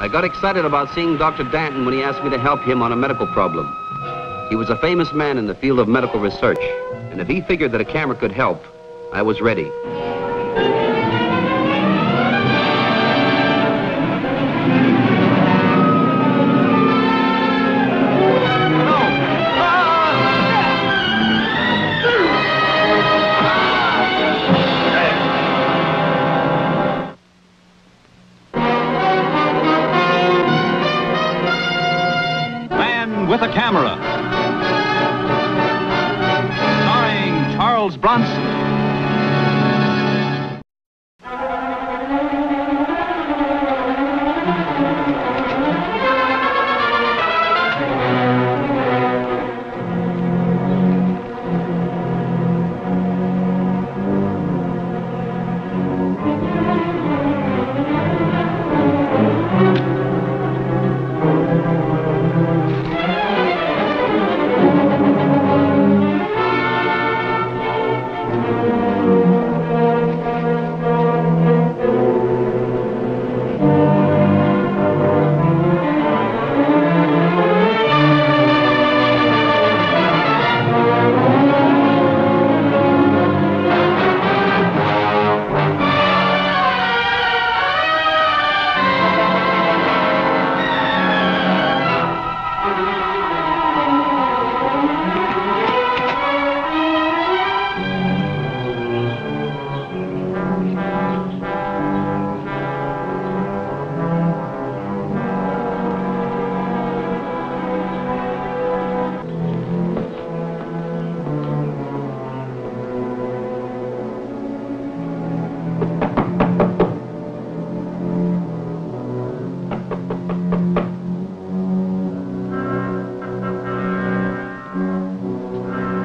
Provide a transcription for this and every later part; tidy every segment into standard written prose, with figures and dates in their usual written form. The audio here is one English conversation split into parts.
I got excited about seeing Dr. Danton when he asked me to help him on a medical problem. He was a famous man in the field of medical research, and if he figured that a camera could help, I was ready. With a Camera, starring Charles Bronson.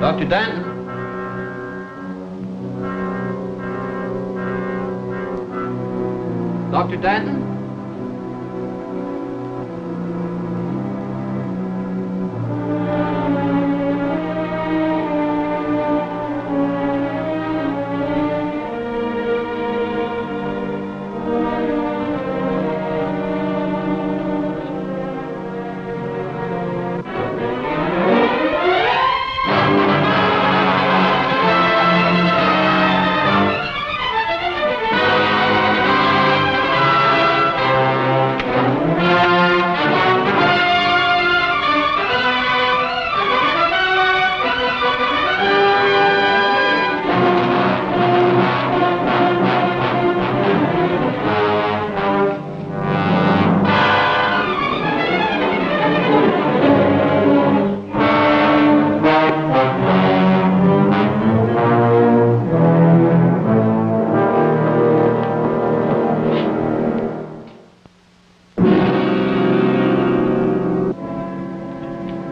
Dr. Danton? Dr. Danton?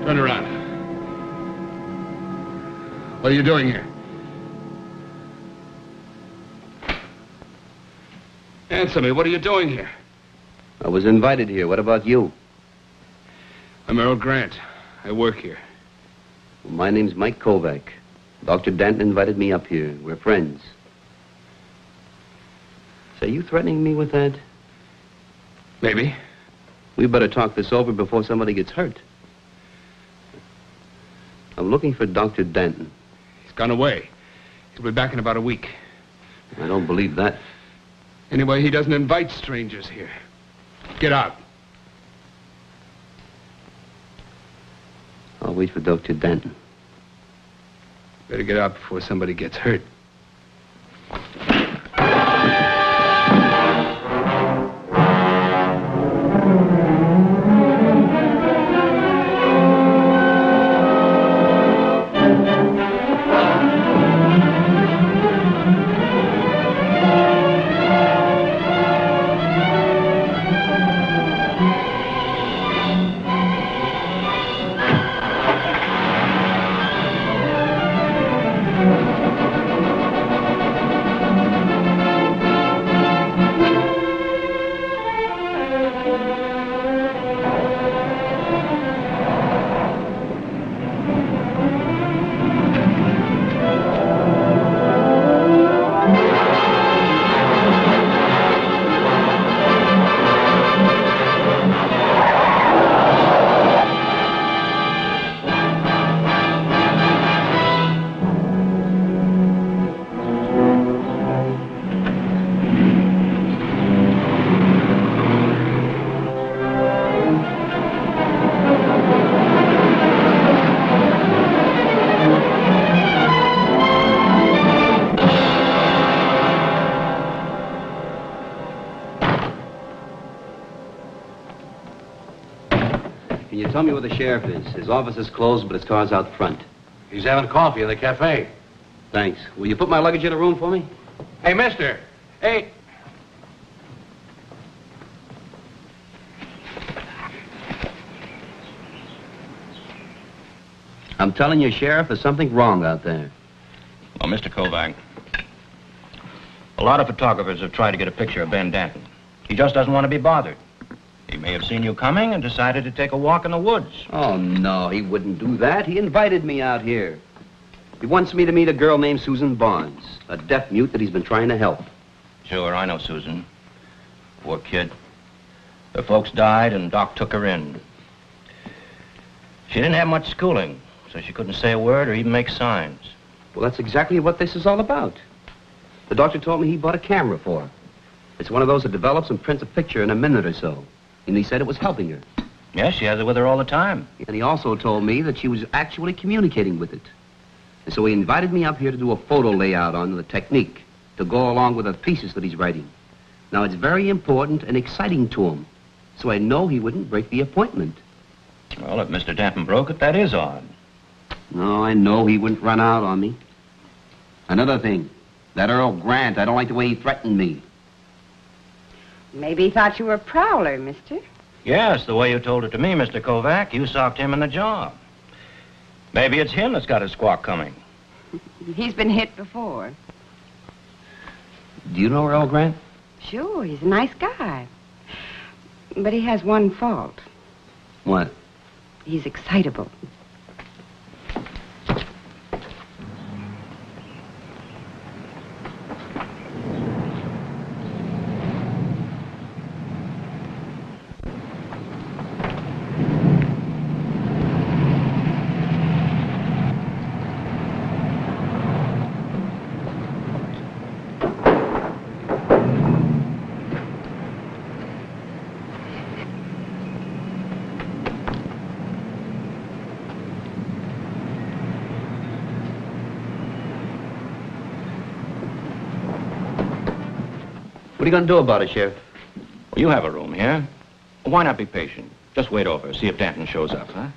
Turn around. What are you doing here? Answer me, what are you doing here? I was invited here. What about you? I'm Earl Grant. I work here. Well, my name's Mike Kovac. Dr. Danton invited me up here. We're friends. Say, you threatening me with that? Maybe. We better talk this over before somebody gets hurt. I'm looking for Dr. Danton. He's gone away. He'll be back in about a week. I don't believe that. Anyway, he doesn't invite strangers here. Get out. I'll wait for Dr. Danton. Better get out before somebody gets hurt. Can you tell me where the sheriff is? His office is closed, but his car's out front. He's having coffee in the cafe. Thanks. Will you put my luggage in a room for me? Hey, mister. Hey. I'm telling you, Sheriff, there's something wrong out there. Well, Mr. Kovac, a lot of photographers have tried to get a picture of Ben Danton. He just doesn't want to be bothered. He may have seen you coming and decided to take a walk in the woods. Oh, no, he wouldn't do that. He invited me out here. He wants me to meet a girl named Susan Barnes, a deaf mute that he's been trying to help. Sure, I know Susan. Poor kid. Her folks died and Doc took her in. She didn't have much schooling, so she couldn't say a word or even make signs. Well, that's exactly what this is all about. The doctor told me he bought a camera for her. It's one of those that develops and prints a picture in a minute or so. And he said it was helping her. Yes, she has it with her all the time. And he also told me that she was actually communicating with it. And so he invited me up here to do a photo layout on the technique to go along with the thesis that he's writing. Now, it's very important and exciting to him, so I know he wouldn't break the appointment. Well, if Mr. Danton broke it, that is odd. No, I know he wouldn't run out on me. Another thing, that Earl Grant, I don't like the way he threatened me. Maybe he thought you were a prowler, mister. Yes, the way you told it to me, Mr. Kovac, you socked him in the jaw. Maybe it's him that's got his squawk coming. He's been hit before. Do you know Earl Grant? Sure, he's a nice guy. But he has one fault. What? He's excitable. What are you going to do about it, Sheriff? Well, you have a room here. Why not be patient? Just wait over, see if Danton shows up, huh?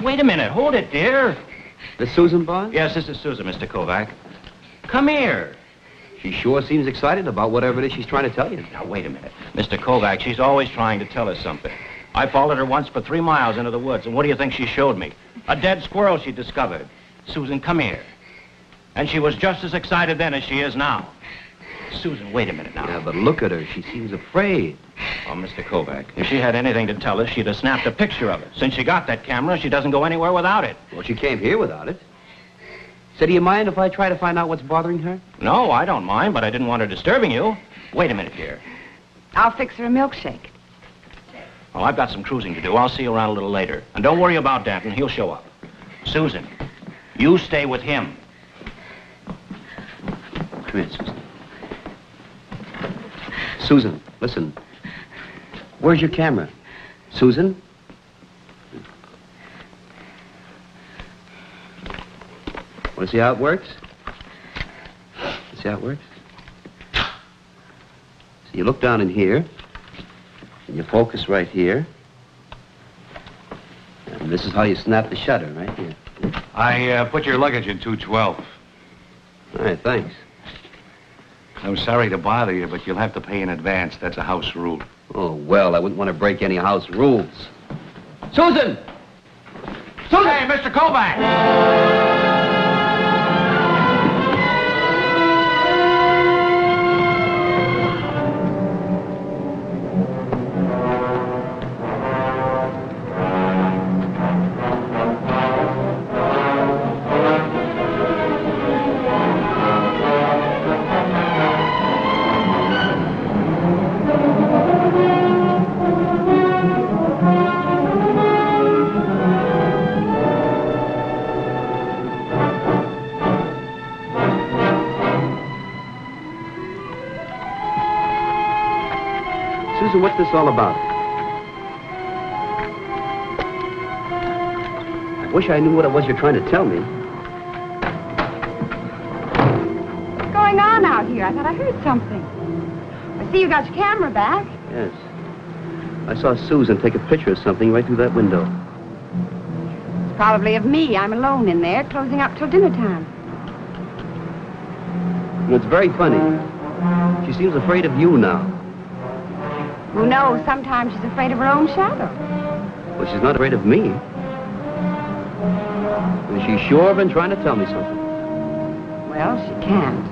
Wait a minute. Hold it, dear. This Susan Barnes? Yes, this is Susan, Mr. Kovac. Come here. She sure seems excited about whatever it is she's trying to tell you. Now, wait a minute. Mr. Kovac, she's always trying to tell us something. I followed her once for 3 miles into the woods, and what do you think she showed me? A dead squirrel she discovered. Susan, come here. And she was just as excited then as she is now. Susan, wait a minute now. Yeah, but look at her. She seems afraid. Oh, Mr. Kovac, if she had anything to tell us, she'd have snapped a picture of it. Since she got that camera, she doesn't go anywhere without it. Well, she came here without it. So do you mind if I try to find out what's bothering her? No, I don't mind, but I didn't want her disturbing you. Wait a minute, dear. I'll fix her a milkshake. Well, I've got some cruising to do. I'll see you around a little later. And don't worry about Danton. He'll show up. Susan, you stay with him. Come here, Susan. Susan, listen. Where's your camera? Susan? Want to see how it works? See how it works? So you look down in here, and you focus right here. And this is how you snap the shutter, right here. I put your luggage in 212. All right, thanks. I'm sorry to bother you, but you'll have to pay in advance. That's a house rule. Oh, well, I wouldn't want to break any house rules. Susan! Susan! Hey, Mr. Kovac! Susan, what's this all about? I wish I knew what it was you're trying to tell me. What's going on out here? I thought I heard something. I see you got your camera back. Yes. I saw Susan take a picture of something right through that window. It's probably of me. I'm alone in there, closing up till dinner time. You know, it's very funny. She seems afraid of you now. Who knows? Sometimes she's afraid of her own shadow. Well, she's not afraid of me. And she's sure been trying to tell me something. Well, she can't.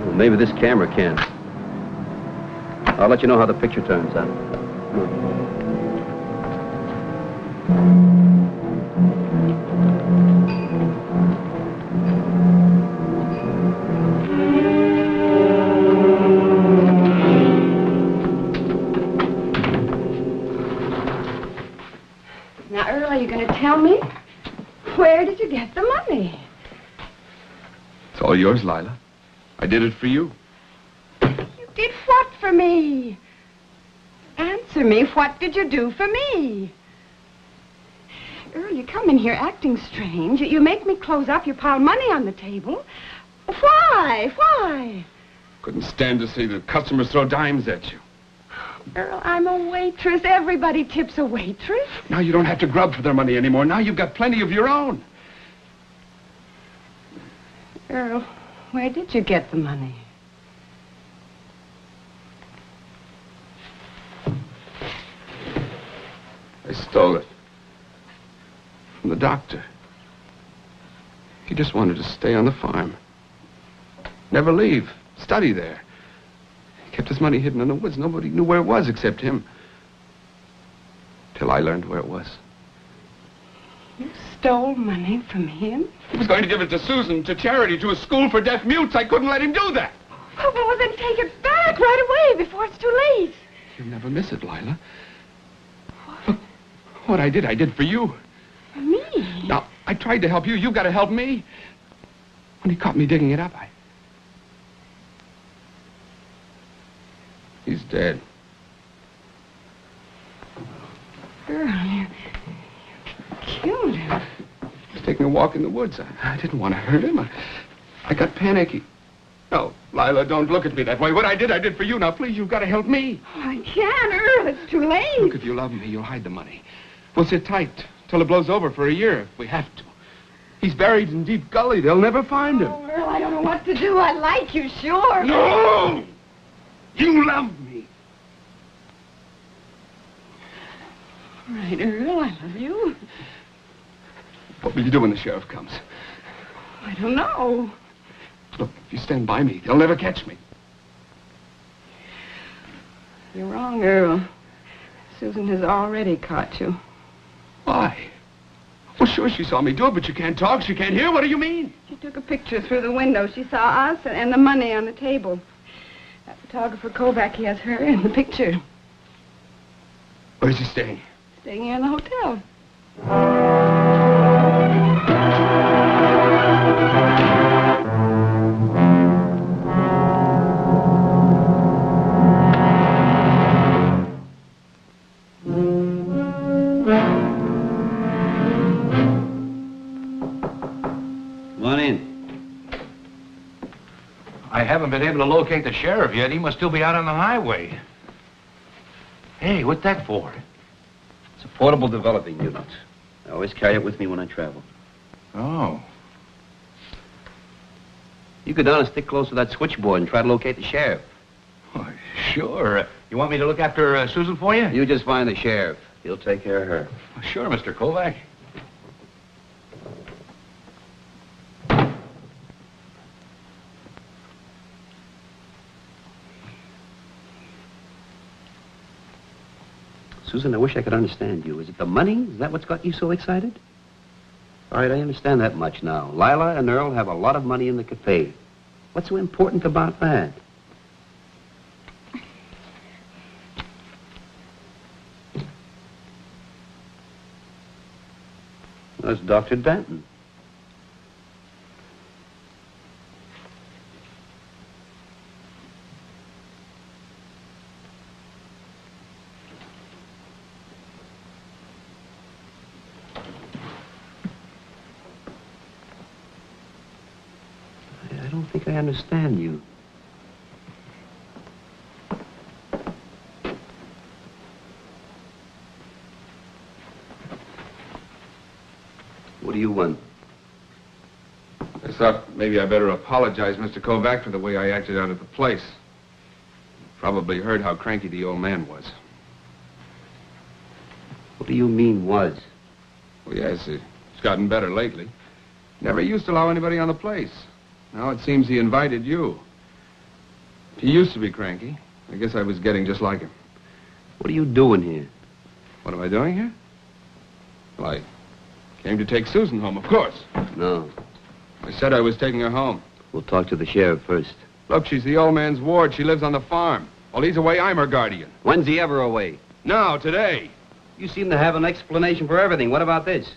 Well, maybe this camera can. I'll let you know how the picture turns out. Now, Earl, are you going to tell me? Where did you get the money? It's all yours, Lila. I did it for you. You did what for me? Answer me, what did you do for me? Earl, you come in here acting strange. You make me close up. You pile money on the table. Why? Why? Couldn't stand to see the customers throw dimes at you. Earl, I'm a waitress. Everybody tips a waitress. Now you don't have to grub for their money anymore. Now you've got plenty of your own. Earl, where did you get the money? I stole it. From the doctor. He just wanted to stay on the farm. Never leave. Study there. He kept his money hidden in the woods. Nobody knew where it was except him. Till I learned where it was. You stole money from him? He was going to give it to Susan, to charity, to a school for deaf mutes. I couldn't let him do that. Well, then take it back right away before it's too late. You'll never miss it, Lila. Look, what I did for you. For me? Now, I tried to help you. You've got to help me. When he caught me digging it up, He's dead. Girl, you killed him. He was taking a walk in the woods. I didn't want to hurt him. I got panicky. No, Lila, don't look at me that way. What I did for you. Now, please, you've got to help me. Oh, I can't, Earl. It's too late. Look, if you love me, you'll hide the money. We'll sit tight till it blows over for a year if we have to. He's buried in Deep Gully. They'll never find him. Oh, Earl, I don't know what to do. I like you, sure. No! You love me. All right, Earl, I love you. What will you do when the sheriff comes? I don't know. Look, if you stand by me, they'll never catch me. You're wrong, Earl. Susan has already caught you. Why? Well, sure, she saw me do it, but she can't talk, she can't hear. What do you mean? She took a picture through the window. She saw us and the money on the table. That photographer Kovac, he has her in the picture. Where's he staying? Staying here in the hotel. Come on in. I haven't been able to locate the sheriff yet. He must still be out on the highway. Hey, what's that for? It's a portable developing unit. I always carry it with me when I travel. Oh. You go down and stick close to that switchboard and try to locate the sheriff. Oh, sure. You want me to look after Susan for you? You just find the sheriff. He'll take care of her. Sure, Mr. Kovac. Susan, I wish I could understand you. Is it the money? Is that what's got you so excited? All right, I understand that much now. Lila and Earl have a lot of money in the cafe. What's so important about that? That's Dr. Danton. I don't think I understand you. you one. I thought maybe I better apologize, Mr. Kovac, for the way I acted out at the place. Probably heard how cranky the old man was. What do you mean, was? Well, yes, it's gotten better lately. Never used to allow anybody on the place. Now it seems he invited you. He used to be cranky. I guess I was getting just like him. What are you doing here? What am I doing here? Well, I came to take Susan home, of course. No. I said I was taking her home. We'll talk to the sheriff first. Look, she's the old man's ward. She lives on the farm. While he's away, I'm her guardian. When's he ever away? Now, today. You seem to have an explanation for everything. What about this?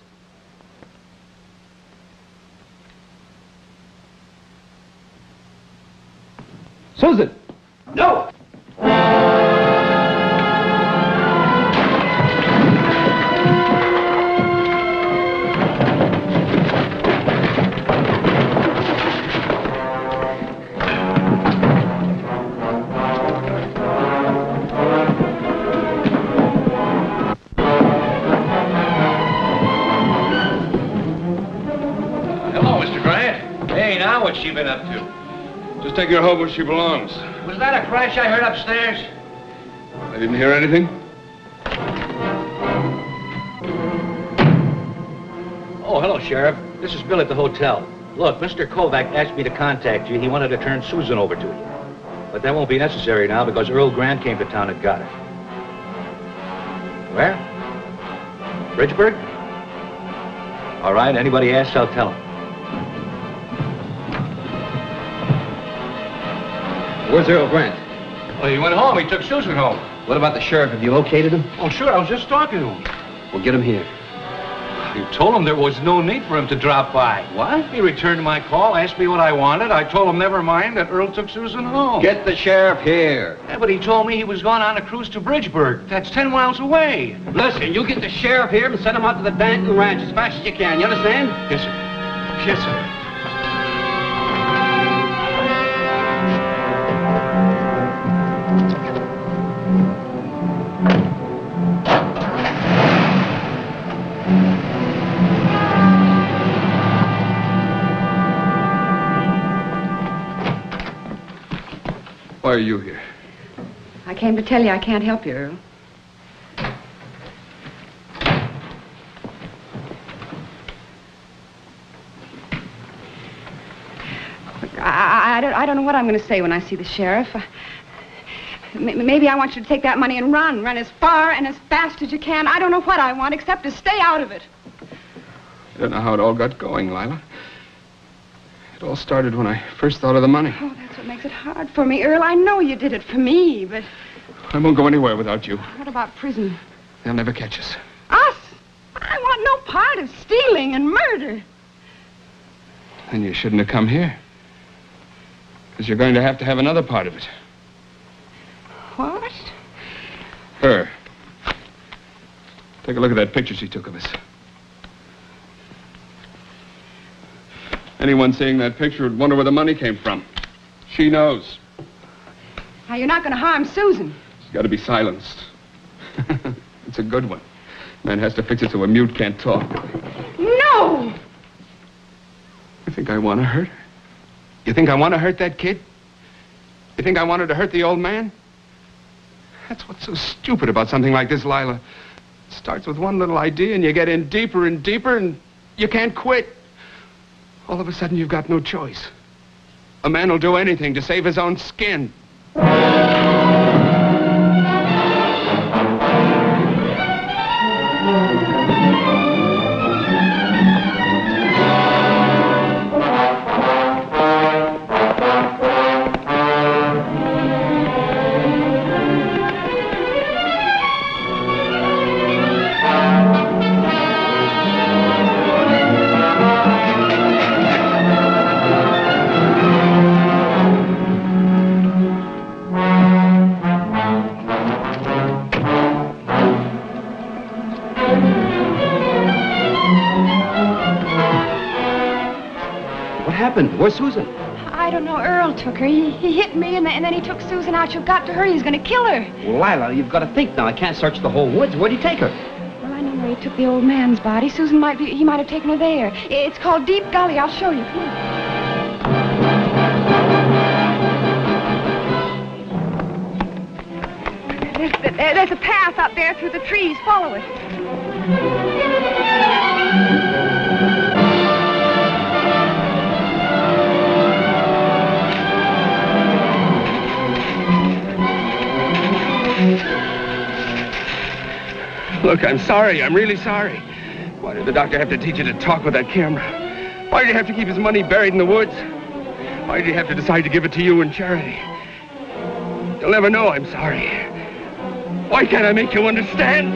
Susan! No! What's she been up to? Just taking her home where she belongs. Was that a crash I heard upstairs? I didn't hear anything. Oh, hello, Sheriff. This is Bill at the hotel. Look, Mr. Kovac asked me to contact you. He wanted to turn Susan over to you. But that won't be necessary now because Earl Grant came to town and got her. Where? Bridgeburg? All right, anybody asks, I'll tell him. Where's Earl Grant? Well, he went home. He took Susan home. What about the sheriff? Have you located him? Oh, sure. I was just talking to him. Well, get him here. You told him there was no need for him to drop by. What? He returned my call, asked me what I wanted. I told him never mind, that Earl took Susan home. Get the sheriff here. Yeah, but he told me he was going on a cruise to Bridgeburg. That's 10 miles away. Listen, you get the sheriff here and send him out to the Danton Ranch as fast as you can. You understand? Yes, sir. Yes, sir. Why are you here? I came to tell you I can't help you, Earl. Look, I don't know what I'm going to say when I see the sheriff. Maybe I want you to take that money and run as far and as fast as you can. I don't know what I want except to stay out of it. I don't know how it all got going, Lila. It all started when I first thought of the money. Oh, that's what makes it hard for me, Earl. I know you did it for me, but... I won't go anywhere without you. What about prison? They'll never catch us. Us? I want no part of stealing and murder. Then you shouldn't have come here. Because you're going to have another part of it. What? Her. Take a look at that picture she took of us. Anyone seeing that picture would wonder where the money came from. She knows. Now, you're not going to harm Susan. She's got to be silenced. It's a good one. Man has to fix it so a mute can't talk. No! You think I want to hurt her? You think I want to hurt that kid? You think I wanted to hurt the old man? That's what's so stupid about something like this, Lila. It starts with one little idea, and you get in deeper and deeper, and you can't quit. All of a sudden, you've got no choice. A man will do anything to save his own skin. Where's Susan? I don't know. Earl took her. He hit me, and then he took Susan out. You've got to hurry. He's going to kill her. Well, Lila, you've got to think now. I can't search the whole woods. Where'd he take her? Well, I know where he Airdate took the old man's body, he might have taken her there. It's called Deep Gully. I'll show you. Come on. There's a path up there through the trees. Follow it. Look, I'm sorry. I'm really sorry. Why did the doctor have to teach you to talk with that camera? Why did he have to keep his money buried in the woods? Why did he have to decide to give it to you in charity? You'll never know I'm sorry. Why can't I make you understand?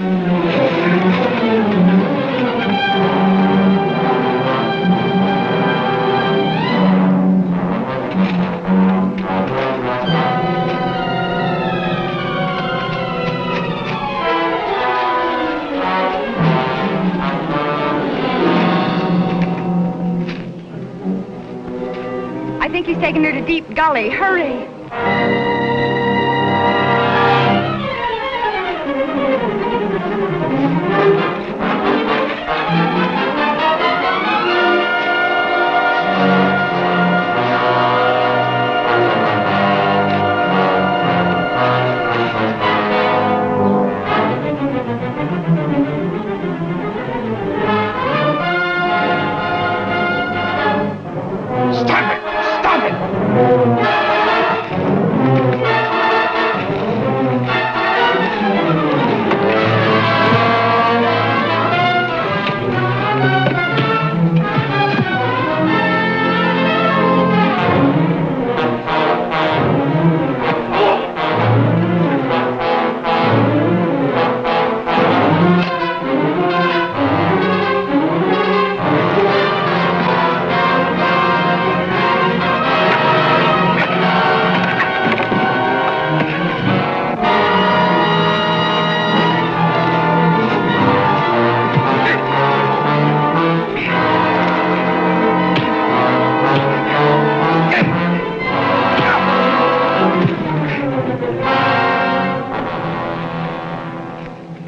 I think he's taking her to Deep Gully. Hurry.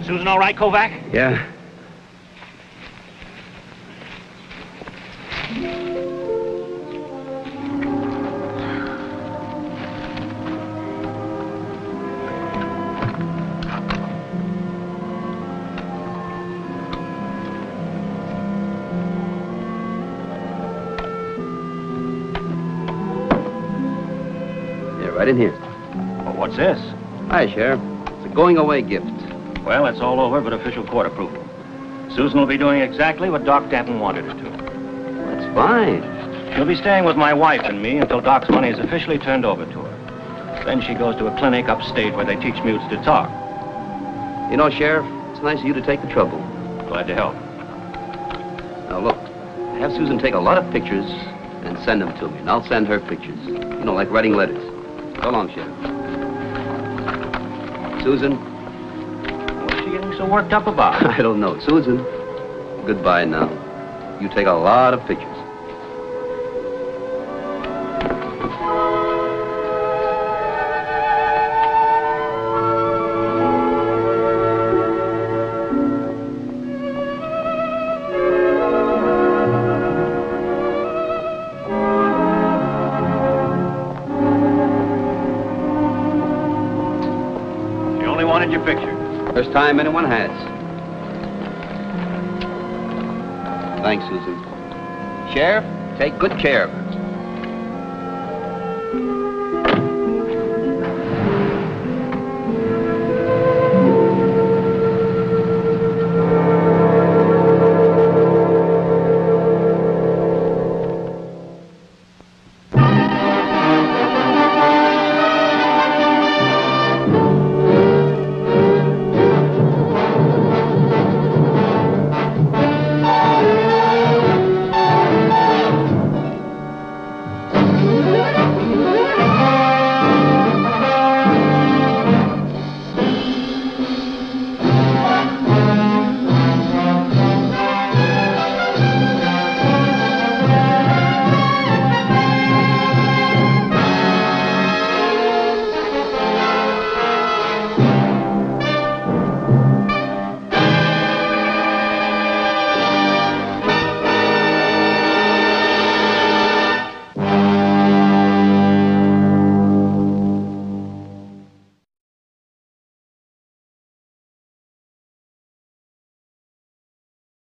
Susan all right, Kovac? Yeah. Yeah, right in here. Well, what's this? Hi, Sheriff. It's a going-away gift. Well, it's all over but official court approval. Susan will be doing exactly what Doc Danton wanted her to. That's fine. She'll be staying with my wife and me until Doc's money is officially turned over to her. Then she goes to a clinic upstate where they teach mutes to talk. You know, Sheriff, it's nice of you to take the trouble. Glad to help. Now, look, have Susan take a lot of pictures and send them to me, and I'll send her pictures. You know, like writing letters. So long, Sheriff. Susan? What's she getting so worked up about? I don't know. Susan, goodbye now. You take a lot of pictures. She only wanted your picture. First time anyone has. Thanks, Susan. Sheriff, take good care of her.